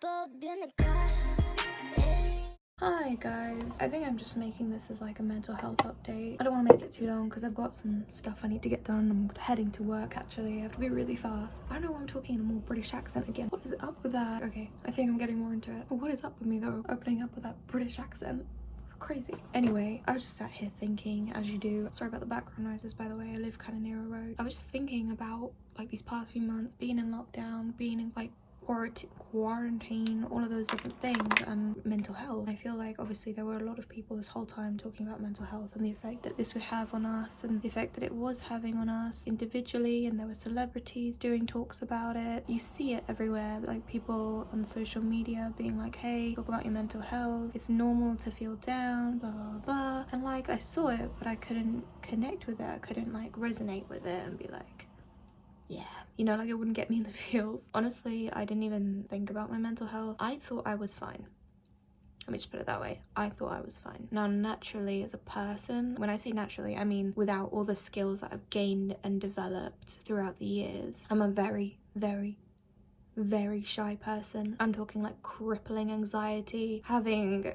Hi guys, I think I'm just making this as like a mental health update. I don't want to make it too long because I've got some stuff I need to get done. I'm heading to work actually. I have to be really fast. I don't know why I'm talking in a more British accent again. What is up with that? Okay, I think I'm getting more into it. But what is up with me though? Opening up with that British accent. It's crazy. Anyway, I was just sat here thinking, as you do. Sorry about the background noises, by the way. I live kind of near a road. I was just thinking about like these past few months, being in lockdown, being in like quarantine, all of those different things, and mental health. I feel like obviously there were a lot of people this whole time talking about mental health and the effect that this would have on us and the effect that it was having on us individually, and there were celebrities doing talks about it. You see it everywhere, like people on social media being like, hey, talk about your mental health, it's normal to feel down, blah blah blah. And like I saw it, but I couldn't connect with it. I couldn't like resonate with it and be like, yeah, you know, like it wouldn't get me in the feels. Honestly, I didn't even think about my mental health. I thought I was fine. Let me just put it that way. I thought I was fine. Now, naturally as a person, when I say naturally, I mean without all the skills that I've gained and developed throughout the years, I'm a very, very, very shy person. I'm talking like crippling anxiety, having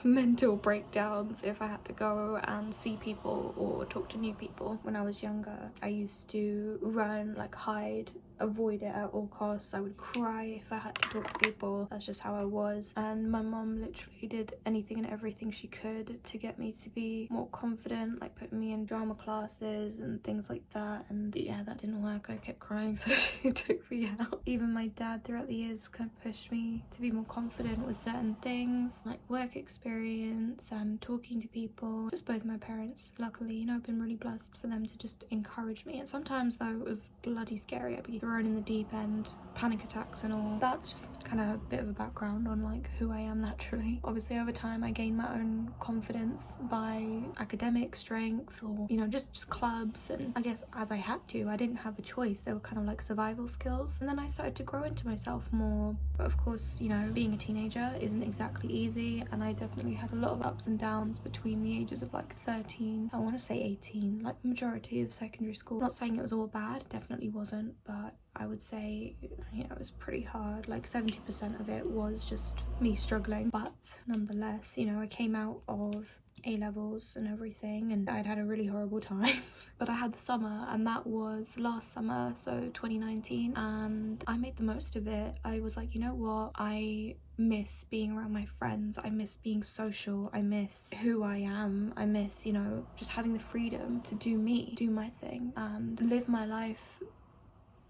mental breakdowns if I had to go and see people or talk to new people. When I was younger, I used to run, like hide, avoid it at all costs. I would cry if I had to talk to people. That's just how I was. And my mom literally did anything and everything she could to get me to be more confident, like putting me in drama classes and things like that. And yeah, that didn't work. I kept crying, so she took me out. Even my dad throughout the years kind of pushed me to be more confident with certain things, like work experience and talking to people. Just both my parents, luckily, you know, I've been really blessed for them to just encourage me. And sometimes though it was bloody scary. I'd be thrown in the deep end, panic attacks and all. That's just kind of a bit of a background on like who I am naturally. Obviously over time I gained my own confidence by academic strength, or you know, just clubs, and I guess as I had to, I didn't have a choice. They were kind of like survival skills. And then I started to grow into myself more. But of course, you know, being a teenager isn't exactly easy, and I definitely had a lot of ups and downs between the ages of like 13, I want to say 18, like the majority of secondary school. Not saying it was all bad, it definitely wasn't, but I would say, you know, it was pretty hard. Like 70% of it was just me struggling, but nonetheless, you know, I came out of A-levels and everything and I'd had a really horrible time. But I had the summer, and that was last summer, so 2019, and I made the most of it. I was like, you know what, I miss being around my friends, I miss being social, I miss who I am, I miss, you know, just having the freedom to do me, do my thing and live my life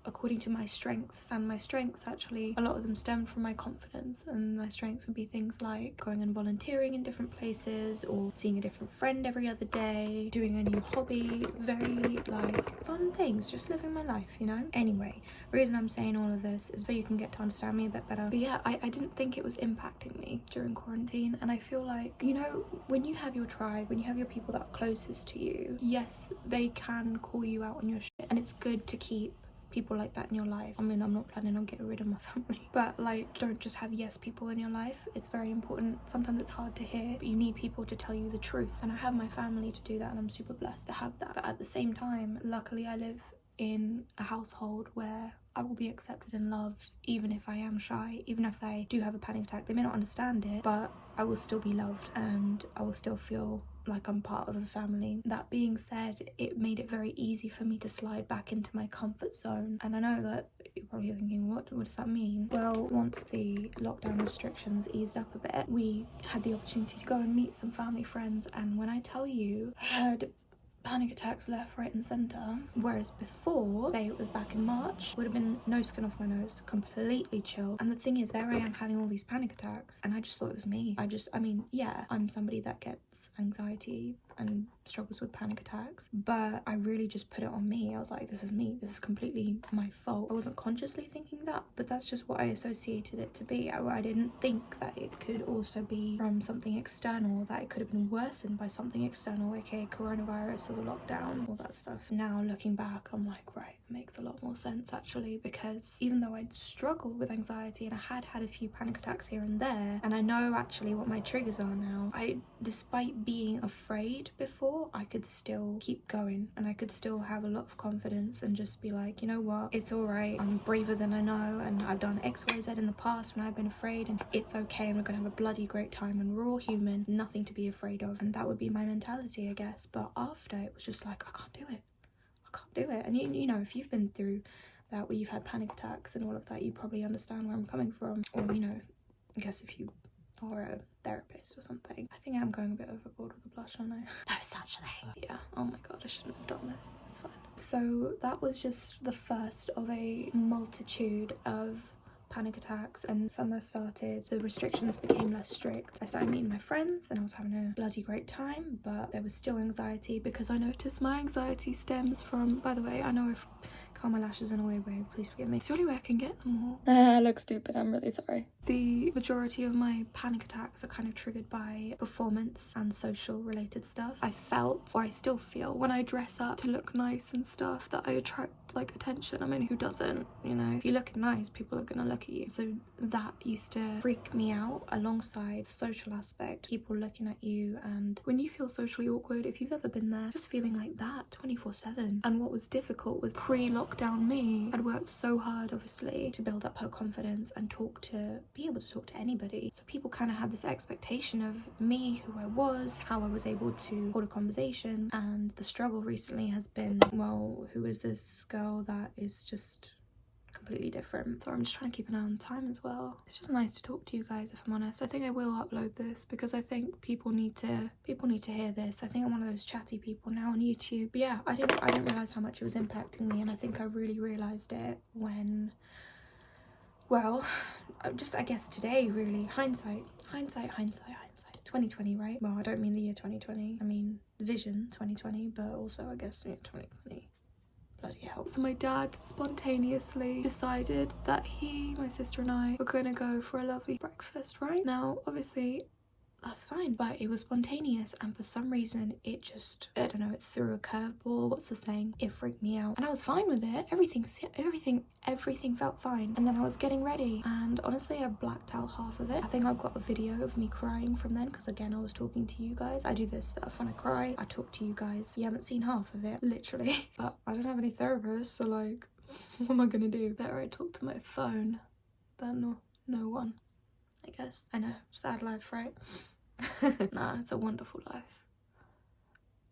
according to my strengths. And my strengths, actually, a lot of them stemmed from my confidence, and my strengths would be things like going and volunteering in different places, or seeing a different friend every other day, doing a new hobby, very like fun things, just living my life, you know. Anyway, the reason I'm saying all of this is so you can get to understand me a bit better. But yeah, I didn't think it was impacting me during quarantine, and I feel like, you know, when you have your tribe, when you have your people that are closest to you, yes, they can call you out on your shit, and it's good to keep people like that in your life. I mean, I'm not planning on getting rid of my family, but like, don't just have yes people in your life. It's very important. Sometimes it's hard to hear, but you need people to tell you the truth, and I have my family to do that, and I'm super blessed to have that. But at the same time, luckily I live in a household where I will be accepted and loved, even if I am shy, even if I do have a panic attack. They may not understand it, but I will still be loved, and I will still feel like I'm part of a family. That being said, it made it very easy for me to slide back into my comfort zone. And I know that you're probably thinking, what does that mean? Well, once the lockdown restrictions eased up a bit, we had the opportunity to go and meet some family friends, and when I tell you, I had panic attacks left, right and centre. Whereas before, say it was back in March, would have been no skin off my nose, completely chill. And the thing is, there I am having all these panic attacks, and I just thought it was me. I mean, yeah, I'm somebody that gets anxiety and struggles with panic attacks, but I really just put it on me. I was like, this is me, this is completely my fault. I wasn't consciously thinking that, but that's just what I associated it to be. I didn't think that it could also be from something external, that it could have been worsened by something external, aka coronavirus or the lockdown, all that stuff. Now looking back, I'm like, right, it makes a lot more sense actually, because even though I'd struggled with anxiety and I had a few panic attacks here and there, and I know actually what my triggers are now, despite being afraid before, before, I could still keep going and I could still have a lot of confidence and just be like, you know what, it's all right, I'm braver than I know, and I've done XYZ in the past when I've been afraid, and it's okay, and we're gonna have a bloody great time, and we're all human, nothing to be afraid of. And that would be my mentality, I guess. But after, it was just like, I can't do it, I can't do it. And you know, if you've been through that, where you've had panic attacks and all of that, you probably understand where I'm coming from. Or, you know, I guess if you are a therapist or something. I think I'm going a bit overboard with the blush, aren't I? No such thing. Yeah, oh my god, I shouldn't have done this. It's fine. So that was just the first of a multitude of panic attacks, and summer started, the restrictions became less strict. I started meeting my friends and I was having a bloody great time, but there was still anxiety, because I noticed my anxiety stems from, by the way, I know I've curled my lashes in a weird way, please forgive me. It's the only way I can get them all. I look stupid, I'm really sorry. The majority of my panic attacks are kind of triggered by performance and social related stuff. I felt, or I still feel, when I dress up to look nice and stuff, that I attract like attention. I mean, who doesn't, you know? If you look nice, people are gonna look at you. So that used to freak me out, alongside the social aspect, people looking at you. And when you feel socially awkward, if you've ever been there, just feeling like that 24/7. And what was difficult was, pre-lockdown me had worked so hard, obviously, to build up her confidence and be able to talk to anybody. So people kind of had this expectation of me, who I was, how I was able to hold a conversation. And the struggle recently has been, well, who is this girl that is just completely different? So I'm just trying to keep an eye on time as well. It's just nice to talk to you guys, if I'm honest. I think I will upload this because I think people need to hear this. I think I'm one of those chatty people now on YouTube. But yeah, I didn't realize how much it was impacting me, and I think I really realized it when, well, I guess today, really. Hindsight 2020, right? Well, I don't mean the year 2020, I mean vision 2020, but also I guess 2020. Bloody hell. So my dad spontaneously decided that my sister and I were gonna go for a lovely breakfast, right? Now, obviously, that's fine, but it was spontaneous, and for some reason it just, I don't know, it threw a curveball. What's the saying? It freaked me out, and I was fine with it. Everything felt fine. And then I was getting ready, and honestly, I blacked out half of it. I think I've got a video of me crying from then, because again, I was talking to you guys. I do this stuff when I cry, I talk to you guys. You haven't seen half of it, literally. But I don't have any therapists, so like, what am I gonna do? Better I talk to my phone than no one, I guess. I know, sad life, right? Nah, it's a wonderful life.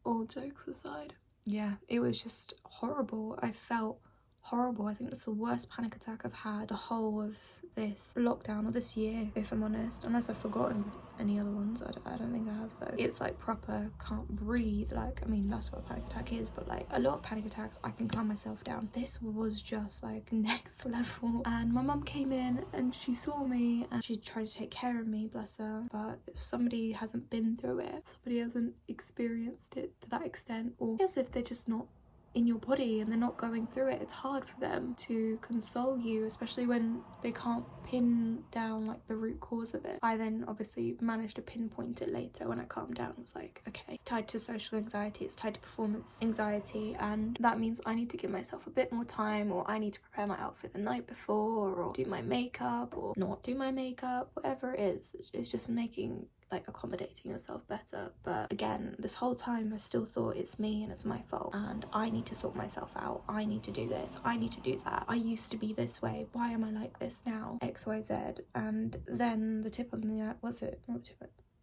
All jokes aside. Yeah, it was just horrible. I felt horrible. I think that's the worst panic attack I've had the whole of this lockdown, or this year, if I'm honest. Unless I've forgotten any other ones. I don't think I have, though. It's like proper can't breathe. Like, I mean, that's what a panic attack is, but like a lot of panic attacks, I can calm myself down. This was just like next level. And my mum came in and she saw me and she tried to take care of me, bless her. But if somebody hasn't been through it, somebody hasn't experienced it to that extent, or as if they're just not in your body and they're not going through it, it's hard for them to console you, especially when they can't pin down like the root cause of it. I then obviously managed to pinpoint it later when I calmed down. I was like, okay, it's tied to social anxiety, it's tied to performance anxiety, and that means I need to give myself a bit more time, or I need to prepare my outfit the night before, or do my makeup, or not do my makeup, whatever it is. It's just making, like, accommodating yourself better. But again, this whole time I still thought it's me and it's my fault, and I need to sort myself out. I need to do this, I need to do that. I used to be this way, why am I like this now? XYZ. And then the tip on the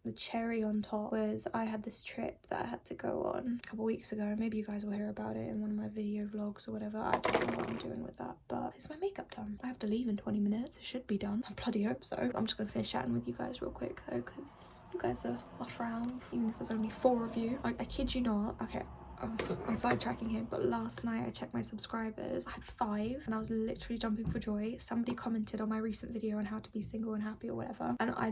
the cherry on top was, I had this trip that I had to go on a couple weeks ago. Maybe you guys will hear about it in one of my video vlogs or whatever. I don't know what I'm doing with that, but is my makeup done? I have to leave in 20 minutes. It should be done. I bloody hope so. I'm just gonna finish chatting with you guys real quick though, because you guys are my friends, even if there's only 4 of you. I kid you not. Okay, I'm sidetracking here, but last night I checked my subscribers. I had 5 and I was literally jumping for joy. Somebody commented on my recent video on how to be single and happy or whatever, and I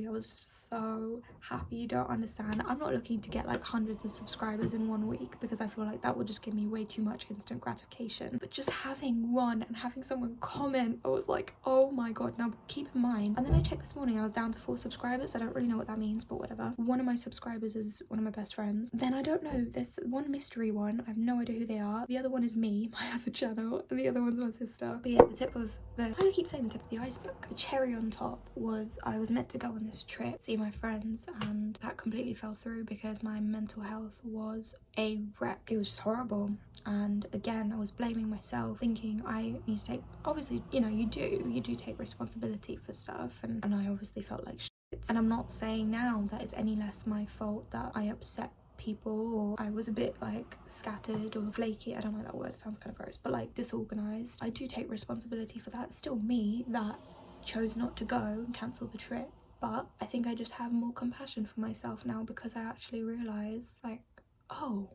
was just so happy. You don't understand. I'm not looking to get like hundreds of subscribers in 1 week, because I feel like that would just give me way too much instant gratification. But just having one and having someone comment, I was like, oh my god. Now keep in mind, and then I checked this morning, I was down to 4 subscribers. I don't really know what that means, but whatever. One of my subscribers is one of my best friends. Then I don't know, there's 1 mystery one. I have no idea who they are. The other one is me, my other channel, and the other one's my sister. But yeah, the tip of the, why do I keep saying the tip of the iceberg? The cherry on top was I was meant to go on this trip, see my friends, and that completely fell through because my mental health was a wreck. It was just horrible. And again, I was blaming myself, thinking I need to take, obviously, you know, you do take responsibility for stuff, and I obviously felt like shit. And I'm not saying now that it's any less my fault that I upset people, or I was a bit like scattered or flaky. I don't know that word, sounds kind of gross, but like disorganized. I do take responsibility for that. It's still me that chose not to go and cancel the trip, but I think I just have more compassion for myself now because I actually realized, like, oh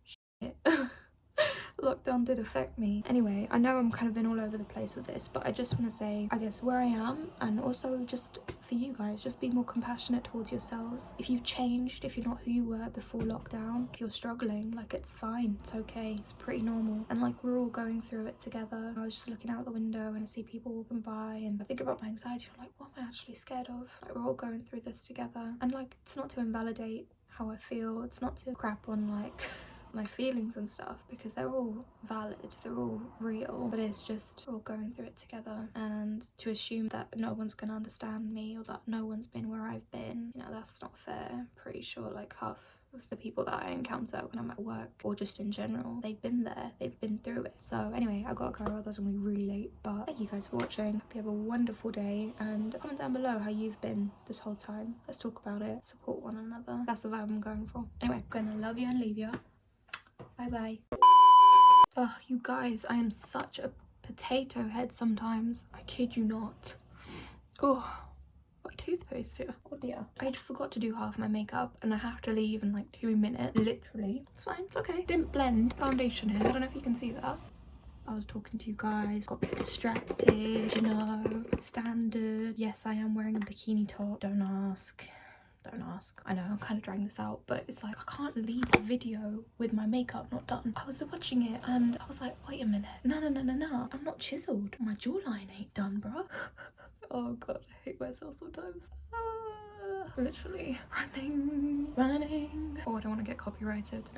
shit. Lockdown did affect me. Anyway, I know I'm kind of been all over the place with this, but I just want to say, I guess, where I am, and also just for you guys, just be more compassionate towards yourselves. If you've changed, if you're not who you were before lockdown, if you're struggling, like, it's fine, it's okay, it's pretty normal, and like, we're all going through it together. I was just looking out the window and I see people walking by, and I think about my anxiety. I'm like, what am I actually scared of? Like, we're all going through this together, and like, it's not to invalidate how I feel, it's not to crap on like my feelings and stuff, because they're all valid, they're all real, but it's just we're all going through it together. And to assume that no one's gonna understand me, or that no one's been where I've been, you know, that's not fair. I'm pretty sure like half of the people that I encounter when I'm at work, or just in general, they've been there, they've been through it. So anyway, I gotta go, otherwise I'm gonna be really late. But thank you guys for watching. Hope you have a wonderful day, and comment down below how you've been this whole time. Let's talk about it, support one another. That's the vibe I'm going for. Anyway, I'm gonna love you and leave you. Bye bye. Oh, you guys, I am such a potato head sometimes. I kid you not. Oh, got toothpaste here. Oh dear. I forgot to do half my makeup and I have to leave in like 2 minutes. Literally. It's fine, it's okay. Didn't blend foundation here. I don't know if you can see that. I was talking to you guys, got a bit distracted, you know, standard. Yes, I am wearing a bikini top. Don't ask. Don't ask. I know I'm kind of dragging this out, but it's like I can't leave the video with my makeup not done. I was watching it and I was like, wait a minute, no, I'm not chiseled, my jawline ain't done, bro. Oh god, I hate myself sometimes. Literally running. Oh, I don't want to get copyrighted.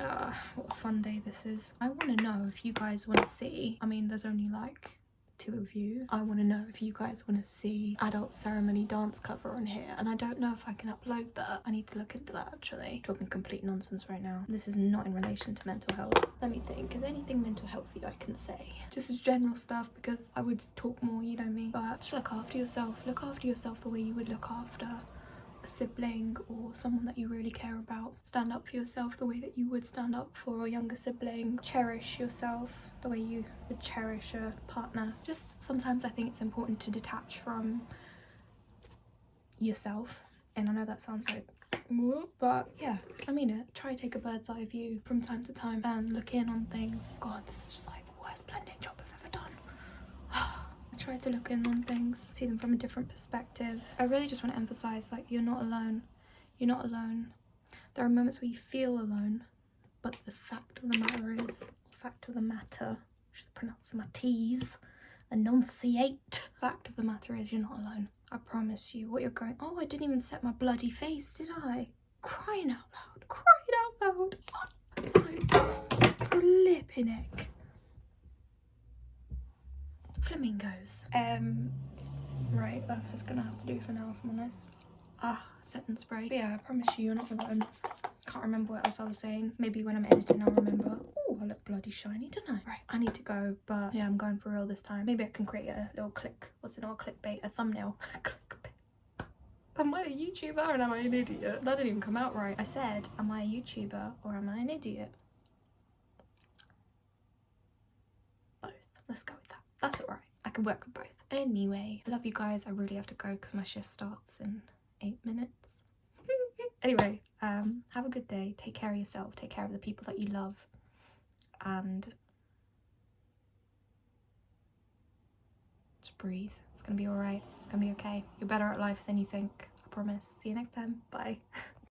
What a fun day this is. I want to know if you guys want to see, I mean, there's only like 2 of you. I want to know if you guys want to see adult ceremony dance cover on here, and I don't know if I can upload that. I need to look into that actually. Talking complete nonsense right now. This is not in relation to mental health. Let me think, is anything mental healthy I can say? Just as general stuff, because I would talk more, you know me, but just look after yourself. Look after yourself the way you would look after a sibling or someone that you really care about. Stand up for yourself the way that you would stand up for a younger sibling. Cherish yourself the way you would cherish a partner. Just sometimes I think it's important to detach from yourself, and I know that sounds like, but yeah, I mean it. Try to take a bird's eye view from time to time and look in on things. God, this is just like the worst blending job I've ever done. I try to look in on things, see them from a different perspective. I really just want to emphasize, like, you're not alone. You're not alone. There are moments where you feel alone, but the fact of the matter, I should pronounce my T's, enunciate. Fact of the matter is you're not alone. I promise you. What you're going, oh, I didn't even set my bloody face, did I? Crying out loud, crying out loud. Oh, that's fine. Flipping heck. Flamingos. Right, that's just gonna have to do for now, if I'm honest. Sentence break. But yeah, I promise you're not alone. Can't remember what else I was saying. Maybe when I'm editing I'll remember. Oh, I look bloody shiny, don't I? Right, I need to go, but yeah, I'm going for real this time. Maybe I can create a little what's it called? Clickbait, a thumbnail. Clickbait. Am I a YouTuber and am I an idiot? That didn't even come out right. I said, am I a YouTuber or am I an idiot? Both. Let's go with that. That's alright. I can work with both. Anyway, I love you guys. I really have to go because my shift starts in 8 minutes. Anyway, have a good day. Take care of yourself. Take care of the people that you love. And just breathe. It's gonna be alright. It's gonna be okay. You're better at life than you think. I promise. See you next time. Bye.